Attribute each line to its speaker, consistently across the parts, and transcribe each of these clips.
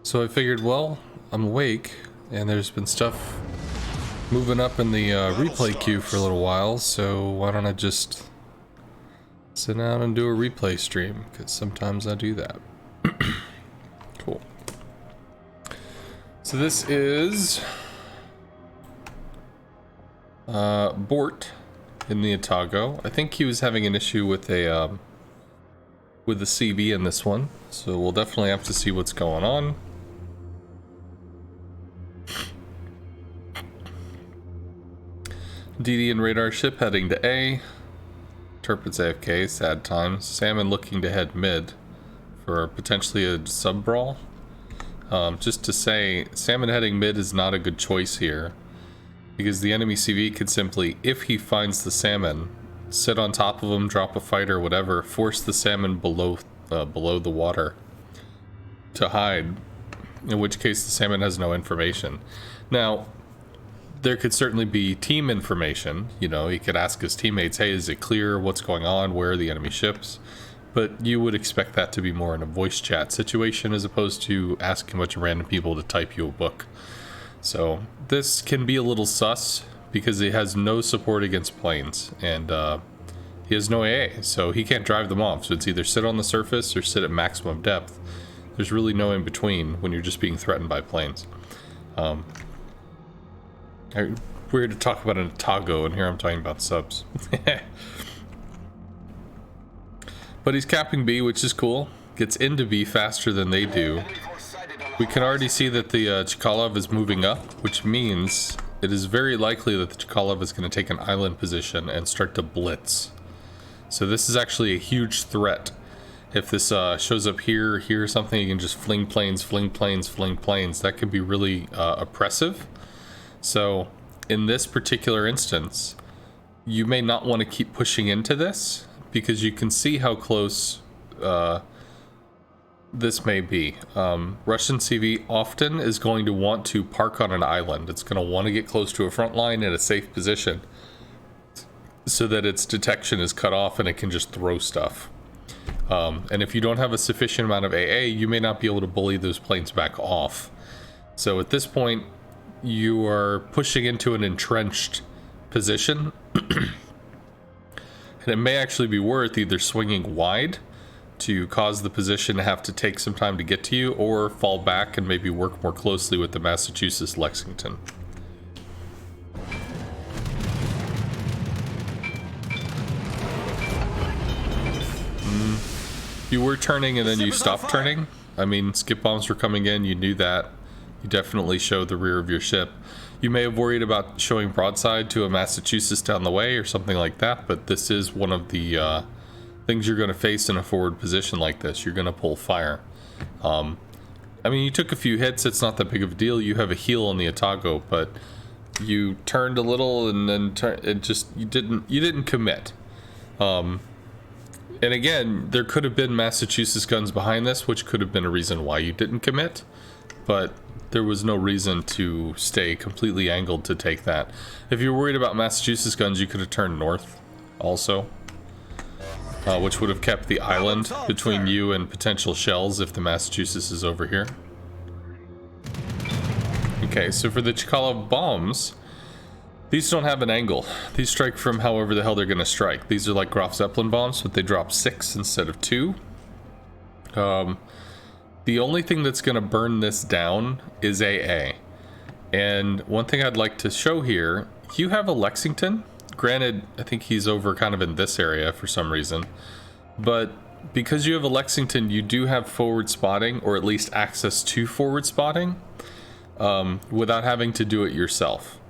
Speaker 1: So I figured, well, I'm awake, and there's been stuff moving up in the replay queue for a little while, so why don't I just sit down and do a replay stream, because sometimes I do that. Cool. So this is Bortt in the Atago. I think he was having an issue with a with the CV in this one, so we'll definitely have to see what's going on. DD and radar ship heading to A. Turpit's AFK, sad times. Salmon looking to head mid for potentially a sub brawl. Just to say, Salmon heading mid is not a good choice here, because the enemy CV could simply, if he finds the Salmon, sit on top of him, drop a fight or whatever, force the Salmon below the water to hide, in which case the Salmon has no information. Now, there could certainly be team information. You know, he could ask his teammates, hey, is it clear? What's going on? Where are the enemy ships? But you would expect that to be more in a voice chat situation as opposed to asking a bunch of random people to type you a book. So this can be a little sus because he has no support against planes, and he has no AA, so he can't drive them off. So it's either sit on the surface or sit at maximum depth. There's really no in between when you're just being threatened by planes. Weird to talk about an Atago, and here I'm talking about subs. But he's capping B, which is cool. Gets into B faster than they do. We can already see that the Chkalov is moving up, which means it is very likely that the Chkalov is going to take an island position and start to blitz. So this is actually a huge threat. If this shows up here or something, you can just fling planes, fling planes, fling planes. That could be really oppressive. So in this particular instance, you may not want to keep pushing into this because you can see how close this may be. Russian CV often is going to want to park on an island. It's going to want to get close to a front line in a safe position so that its detection is cut off and it can just throw stuff. And if you don't have a sufficient amount of AA, you may not be able to bully those planes back off. So at this point, you are pushing into an entrenched position. And it may actually be worth either swinging wide to cause the position to have to take some time to get to you, or fall back and maybe work more closely with the Massachusetts Lexington. You were turning and then you stopped turning. I mean, skip bombs were coming in, you knew that. You definitely showed the rear of your ship. You may have worried about showing broadside to a Massachusetts down the way or something like that, but this is one of the things you're going to face in a forward position like this. You're going to pull fire. I mean, you took a few hits. It's not that big of a deal. You have a heal on the Atago, but you turned a little and then you didn't commit. And again, there could have been Massachusetts guns behind this, which could have been a reason why you didn't commit, but there was no reason to stay completely angled to take that. If you're worried about Massachusetts guns, you could have turned north also, which would have kept the island between you and potential shells if the Massachusetts is over here. Okay, so for the Chkalov bombs, these don't have an angle. These strike from however the hell they're going to strike. These are like Graf Zeppelin bombs, but they drop 6 instead of 2. The only thing that's going to burn this down is AA. And one thing I'd like to show here, you have a Lexington. Granted, I think he's over kind of in this area for some reason. But because you have a Lexington, you do have forward spotting, or at least access to forward spotting, without having to do it yourself.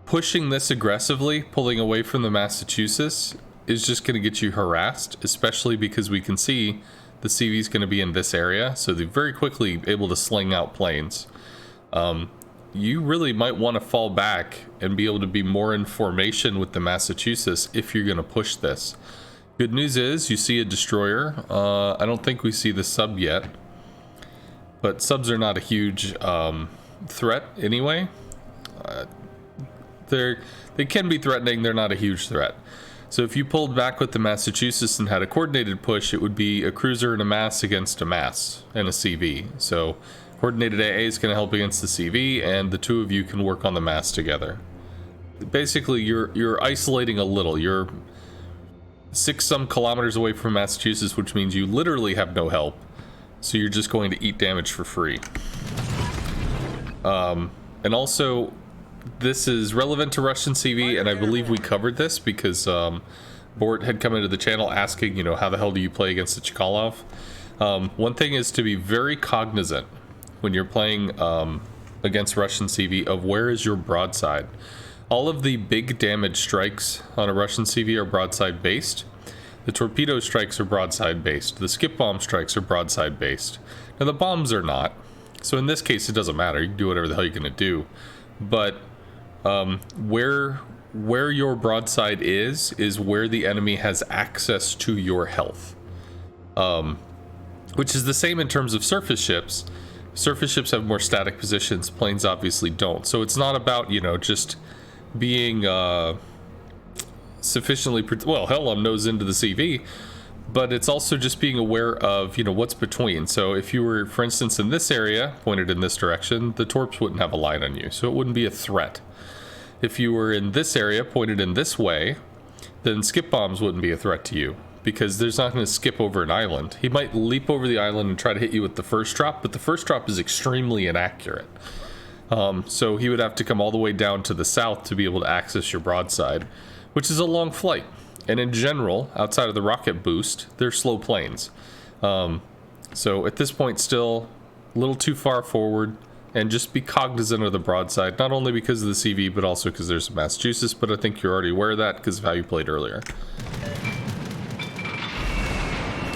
Speaker 1: Pushing this aggressively, pulling away from the Massachusetts, is just going to get you harassed, especially because we can see the CV is going to be in this area, so they're very quickly able to sling out planes. You really might want to fall back and be able to be more in formation with the Massachusetts if you're going to push this. Good news is you see a destroyer. I don't think we see the sub yet, but subs are not a huge threat anyway. They can be threatening, they're not a huge threat. So if you pulled back with the Massachusetts and had a coordinated push, it would be a cruiser and a mass against a mass and a CV. So coordinated AA is going to help against the CV, and the two of you can work on the mass together. Basically, you're isolating a little. You're 6-some kilometers away from Massachusetts, which means you literally have no help. So you're just going to eat damage for free. And also, this is relevant to Russian CV, and I believe we covered this because Bortt had come into the channel asking, you know, how the hell do you play against the Chkalov? One thing is to be very cognizant when you're playing against Russian CV of where is your broadside. All of the big damage strikes on a Russian CV are broadside based. The torpedo strikes are broadside based. The skip bomb strikes are broadside based. Now the bombs are not. So in this case, it doesn't matter. You can do whatever the hell you're going to do. But where your broadside is where the enemy has access to your health. Which is the same in terms of surface ships. Surface ships have more static positions. Planes obviously don't. So it's not about, you know, just being sufficiently... Well, hell, I'm nose into the CV. But it's also just being aware of, you know, what's between. So if you were, for instance, in this area, pointed in this direction, the torps wouldn't have a line on you. So it wouldn't be a threat. If you were in this area, pointed in this way, then skip bombs wouldn't be a threat to you. Because there's not going to skip over an island. He might leap over the island and try to hit you with the first drop, but the first drop is extremely inaccurate. So he would have to come all the way down to the south to be able to access your broadside, which is a long flight. And in general, outside of the rocket boost, they're slow planes. So at this point, still a little too far forward, and just be cognizant of the broadside, not only because of the CV, but also because there's Massachusetts, but I think you're already aware of that because of how you played earlier.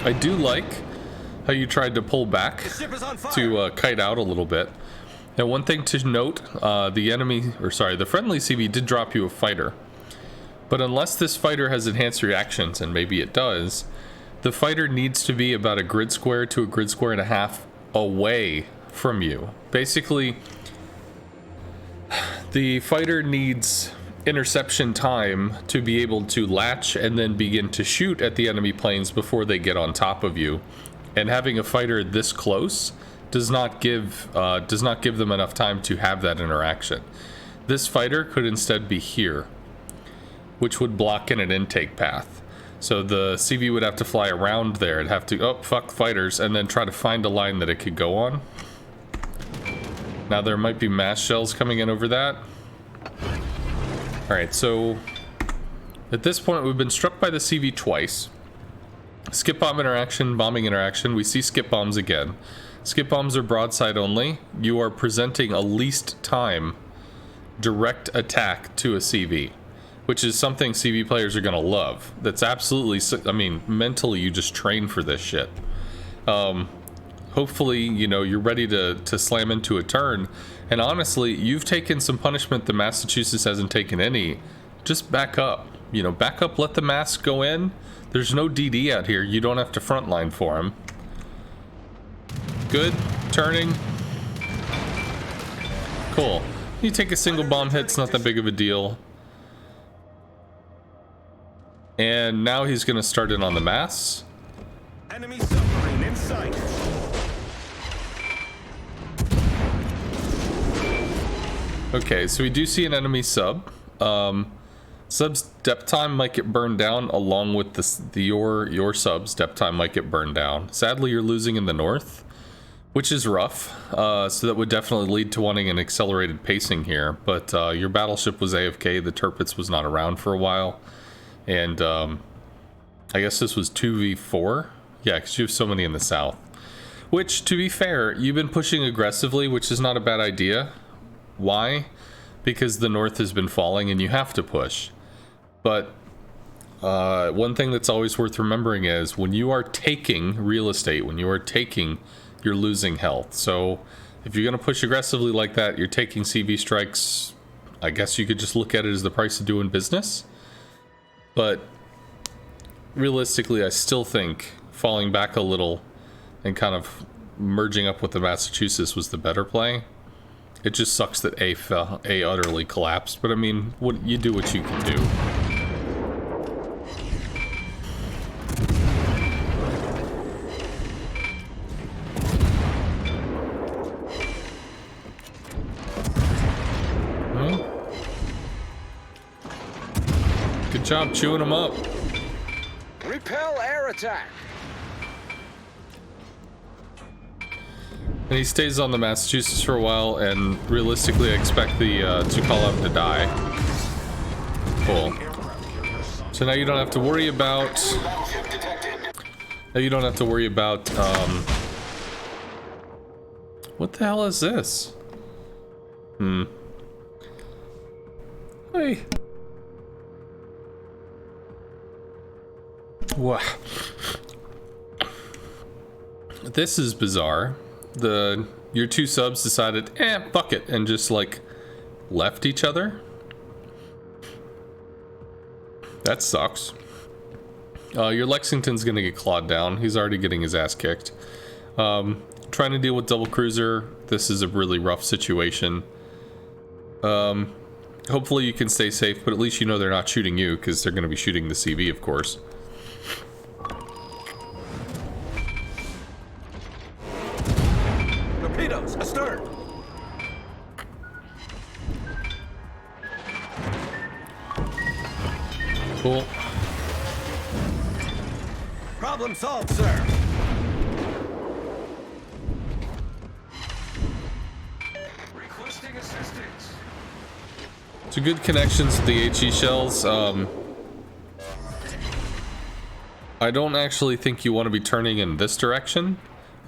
Speaker 1: I do like how you tried to pull back to kite out a little bit. Now, one thing to note, the friendly CV did drop you a fighter. But unless this fighter has enhanced reactions, and maybe it does, the fighter needs to be about a grid square to a grid square and a half away from you. Basically, the fighter needs interception time to be able to latch and then begin to shoot at the enemy planes before they get on top of you. And having a fighter this close does not give them enough time to have that interaction. This fighter could instead be here, which would block in an intake path. So the CV would have to fly around there. It'd have to, oh, fuck fighters, and then try to find a line that it could go on. Now there might be mass shells coming in over that. Alright, so at this point we've been struck by the CV twice. Skip bomb interaction, bombing interaction. We see skip bombs again. Skip bombs are broadside only. You are presenting a least time direct attack to a CV, which is something CV players are going to love. That's absolutely, I mean, mentally you just train for this shit. Hopefully, you know, you're ready to slam into a turn. And honestly, you've taken some punishment that Massachusetts hasn't taken any. Just back up. You know, back up, let the mass go in. There's no DD out here. You don't have to frontline for him. Good. Turning. Cool. You take a single bomb hit, it's not that big of a deal. And now he's going to start in on the mass.
Speaker 2: Enemy submarine in sight.
Speaker 1: Okay, so we do see an enemy sub. Sub's depth time might get burned down along with your sub's depth time might get burned down. Sadly, you're losing in the north, which is rough. So that would definitely lead to wanting an accelerated pacing here. But your battleship was AFK. The Tirpitz was not around for a while. And I guess this was 2v4. Yeah, because you have so many in the south. Which, to be fair, you've been pushing aggressively, which is not a bad idea. Why? Because the north has been falling and you have to push. But one thing that's always worth remembering is when you are taking real estate, when you are taking, you're losing health. So if you're going to push aggressively like that, you're taking CV strikes. I guess you could just look at it as the price of doing business. But realistically, I still think falling back a little and kind of merging up with the Massachusetts was the better play. It just sucks that A utterly collapsed, but I mean, you do what you can do. job chewing them up.
Speaker 3: Repel air attack.
Speaker 1: And he stays on the Massachusetts for a while, and realistically I expect the Tupolev to die. Cool. So now you don't have to worry about... Now you don't have to worry about, what the hell is this? Hey. Wow. This is bizarre. Your two subs decided, fuck it, and just like left each other. That sucks. Your Lexington's gonna get clawed down. He's already getting his ass kicked. Trying to deal with double cruiser. This is a really rough situation. Hopefully you can stay safe, but at least you know they're not shooting you, because they're gonna be shooting the CV, of course.
Speaker 2: Torpedoes, astern.
Speaker 1: Cool.
Speaker 2: Problem solved, sir.
Speaker 3: Requesting assistance.
Speaker 1: So good connections with the HE shells. I don't actually think you want to be turning in this direction.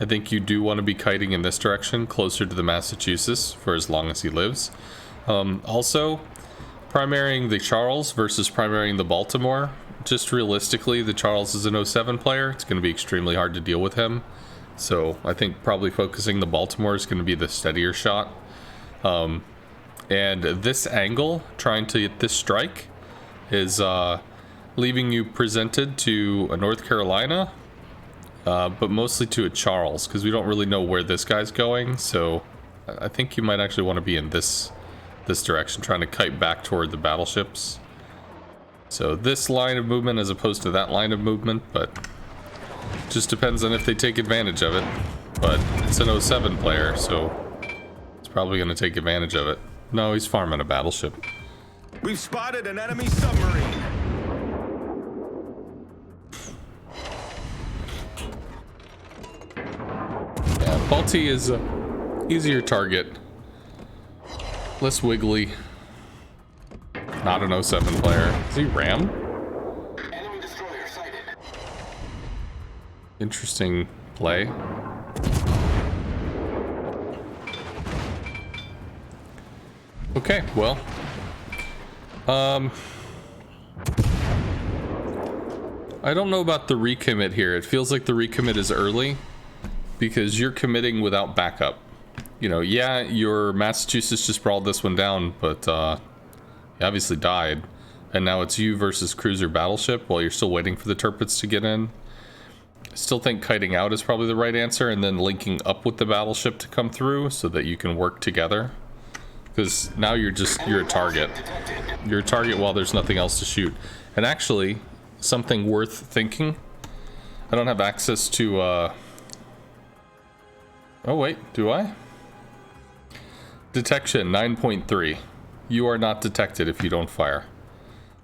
Speaker 1: I think you do want to be kiting in this direction, closer to the Massachusetts, for as long as he lives. Also, primarying the Charles versus primarying the Baltimore. Just realistically, the Charles is an 07 player. It's going to be extremely hard to deal with him. So I think probably focusing the Baltimore is going to be the steadier shot. And this angle, trying to get this strike, is leaving you presented to a North Carolina, but mostly to a Charles, because we don't really know where this guy's going. So I think you might actually want to be in this direction, trying to kite back toward the battleships. So this line of movement as opposed to that line of movement, but just depends on if they take advantage of it. But it's an 07 player, so it's probably going to take advantage of it. No, he's farming a battleship.
Speaker 2: We've spotted an enemy submarine.
Speaker 1: Yeah, Balti is a easier target. Less wiggly. Not an 07 player. Is he Ram?
Speaker 3: Enemy destroyer sighted.
Speaker 1: Interesting play. Okay, well. I don't know about the recommit here. It feels like the recommit is early because you're committing without backup. You know, yeah, your Massachusetts just brawled this one down, but he obviously died. And now it's you versus cruiser battleship while you're still waiting for the Tirpitz to get in. I still think kiting out is probably the right answer, and then linking up with the battleship to come through so that you can work together. Because now you're a target. You're a target while there's nothing else to shoot. And actually, something worth thinking. I don't have access to, oh wait, do I? Detection 9.3. You are not detected if you don't fire.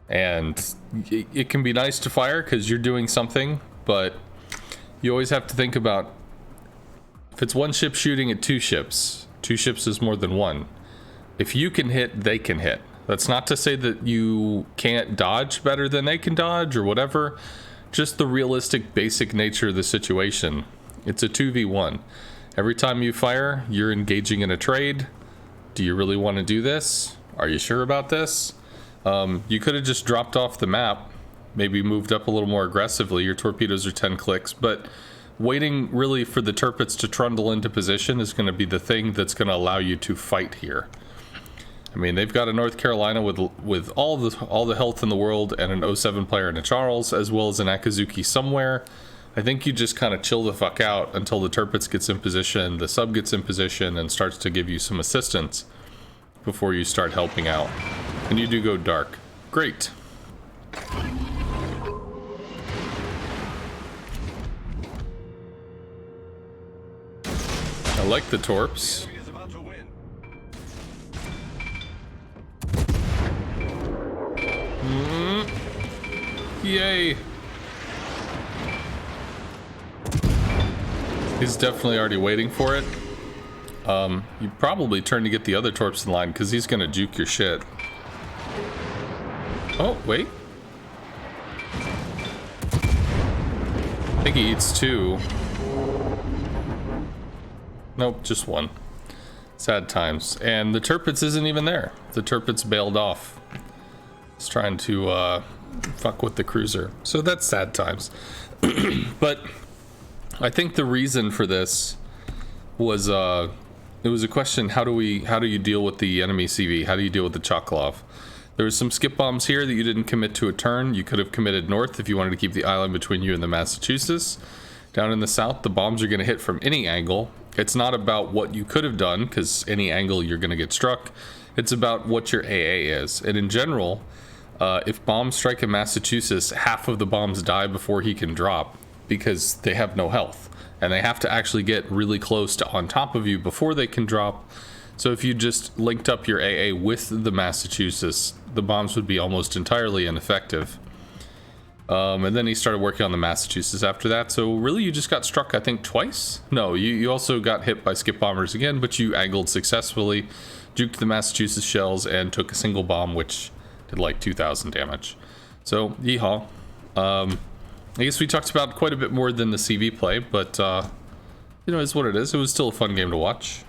Speaker 1: And it can be nice to fire because you're doing something, but you always have to think about if it's one ship shooting at two ships is more than one. If you can hit, they can hit. That's not to say that you can't dodge better than they can dodge or whatever. Just the realistic, basic nature of the situation. It's a 2v1. Every time you fire, you're engaging in a trade. Do you really want to do this? Are you sure about this? You could have just dropped off the map, maybe moved up a little more aggressively. Your torpedoes are 10 clicks, but waiting really for the Tirpitz to trundle into position is going to be the thing that's going to allow you to fight here. I mean, they've got a North Carolina with all the health in the world and an 07 player and a Charles, as well as an Akazuki somewhere. I think you just kind of chill the fuck out until the Tirpitz gets in position, the sub gets in position, and starts to give you some assistance before you start helping out. And you do go dark. Great. I like the torps. Yay! He's definitely already waiting for it. You probably turn to get the other torps in line because he's gonna juke your shit. Oh, wait. I think he eats 2. Nope, just 1. Sad times. And the Tirpitz isn't even there. The Tirpitz bailed off. He's trying to fuck with the cruiser. So that's sad times. But I think the reason for this was it was a question: how do you deal with the enemy CV? How do you deal with the Choklov? There was some skip bombs here that you didn't commit to a turn. You could have committed north if you wanted to keep the island between you and the Massachusetts. Down in the south, the bombs are going to hit from any angle. It's not about what you could have done, because any angle you're going to get struck. It's about what your AA is. And in general, if bombs strike in Massachusetts, half of the bombs die before he can drop because they have no health. And they have to actually get really close to on top of you before they can drop. So if you just linked up your AA with the Massachusetts, the bombs would be almost entirely ineffective. And then he started working on the Massachusetts after that. So really you just got struck, I think, twice? No, you also got hit by skip bombers again, but you angled successfully, juked the Massachusetts shells, and took a single bomb, which did like 2,000 damage. So, yeehaw. I guess we talked about quite a bit more than the CV play, but, you know, it's what it is. It was still a fun game to watch.